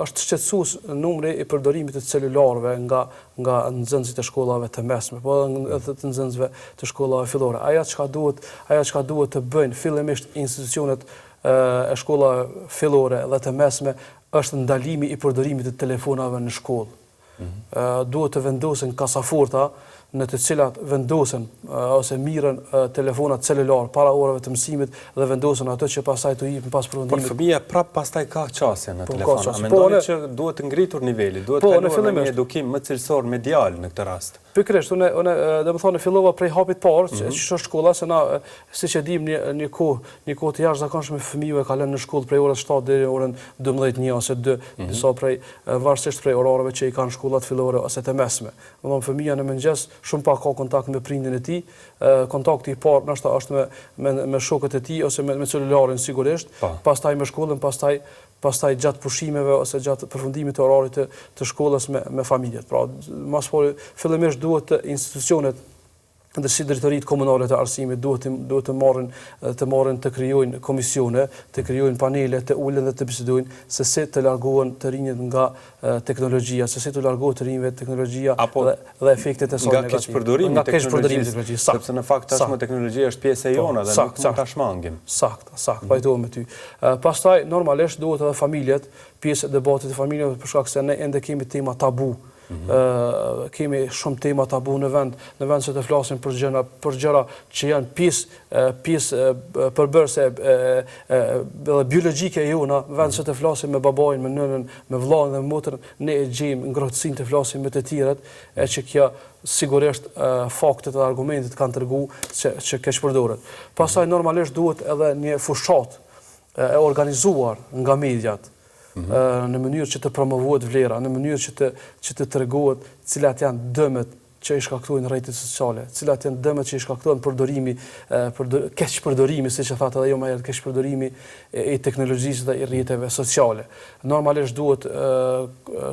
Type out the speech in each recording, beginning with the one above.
është shqetësues numri i përdorimit të celularëve nga nxënësit e shkollave të mesme, po edhe të nxënësve të shkollave fillore. Ajo çka duhet të bëjnë fillimisht institucionet e shkollave fillore dhe të mesme është ndalimi i përdorimit të telefonave në shkollë. Duhet të vendosen kasaforta në të cilat vendosen ose mirën telefonat celular para orave të mësimit dhe vendosen ato që pastaj të jepin pas përfundimit. Por fëmia prap pastaj ka qasje në telefon. A mendoni që duhet të ngritur niveli, duhet të kaluar në një edukim më cilësor medial në këtë rast? Pikërisht, unë domethënë fillova prej hapit parë, që është shkolla, se na siç e dim një kohë të jashtëzakonshme fëmijëve kalon në shkollë prej orës 7 deri në orën 12:00 ose 2, disa prej varësisht prej orareve që i kanë shkollat fillore ose të mesme. Domethënë fëmia në mëngjes shumë pak ka kontakt me prindin e tij, kontakti i parë ndoshta është me shokët e tij ose me celularin sigurisht, pastaj me shkollën, pastaj gjatë pushimeve ose gjatë përfundimit të orarit të shkollës me familjet. Pra, mas pari fillimisht duhet të institucionet dhe si drejtoritë komunale të arsimit duhet të marrin të krijojnë komisione, të krijojnë panele, të ulen dhe të bisedojnë se si të largohen të rinjët nga teknologjia, se si të largohet të rinjëve teknologjia dhe efektet e saj negative. Nga keqpërdorimi i teknologjisë. Sepse në fakt tashmë teknologjia është pjesë e jona dhe nuk mund ta shmangim. Sakt, pajtohem me ty. Pastaj normalisht duhet edhe familjet, pjesë e debatit të familjeve për shkak se ne ende kemi tema tabu. Kemi shumë tema tabu në vend se të flasim për gjëra që janë pjesë përbërëse biologjike e jona, vend se të flasim me babain, me nënën, me vllain dhe me motrën, ne e gjejmë ngrohtësinë të flasim me të tjerët, e që kjo sigurisht faktet dhe argumentet kanë treguar që keqpërdoret. Pastaj normalisht duhet edhe një fushat e organizuar nga mediat, në mënyrë që të promovohet vlera, në mënyrë që të tregohet cilat janë dëmet që i shkaktojnë rrjetet sociale, cilat janë dëmet që i shkaktojnë keqpërdorimi, siç e thatë edhe jo më herët, keqpërdorimi i teknologjisë dhe i rrjeteve sociale. Normalisht duhet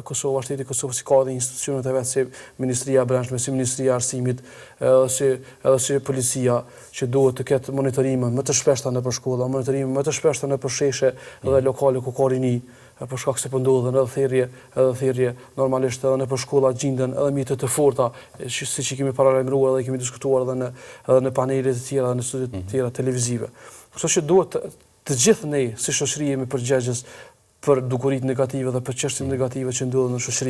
Kosova, shteti Kosovë, si ka dhe institucionet e vet si Ministria e Brendshme, si Ministria e Arsimit, edhe si policia, që duhet të ketë monitorime më të shpeshta nëpër shkolla, monitorime më të shpeshta nëpër sheshe dhe lokale ku ka rini, për shkak se po ndodhen edhe thirrje normalisht edhe nëpër shkolla gjenden edhe mjete të forta, siç i kemi paralajmëruar dhe kemi diskutuar edhe në panelet e tjera dhe në studiet të tjera televizive. Kështu që duhet të gjithë ne si shoqëri jemi përgjegjës për dukuritë negative dhe për çështjet negative që ndodhen në shoqëri.